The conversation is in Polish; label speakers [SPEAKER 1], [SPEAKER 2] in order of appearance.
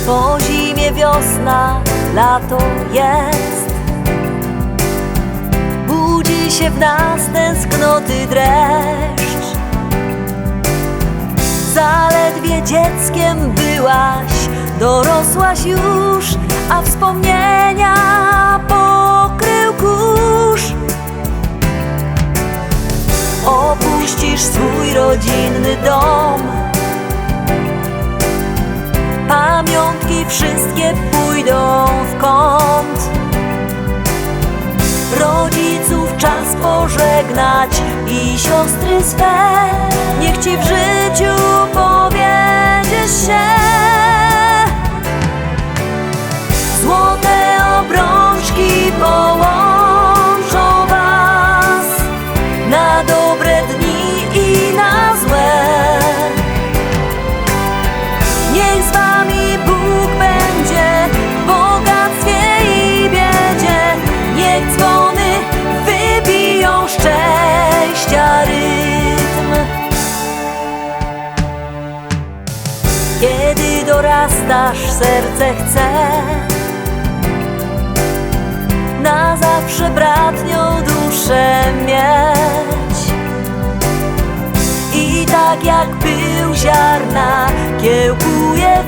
[SPEAKER 1] Po zimie wiosna, lato jest. Budzi się w nas tęsknoty dreszcz. Zaledwie dzieckiem byłaś, dorosłaś już, a wspomnienia pokrył kurz. Opuścisz swój rodzinny dom, pamiątki wszystkie pójdą w kąt. Rodziców czas pożegnać i siostry swe, niech ci w życiu powiedzie się. Złote obrączki połączą was na dobre dni i na złe. Niech z wami Bóg będzie w bogactwie i biedzie. Niech dzwony wybiją szczęścia rytm. Kiedy dorastasz, serce chce na zawsze bratnią duszę mieć. I tak jak pył ziarna kiełkuje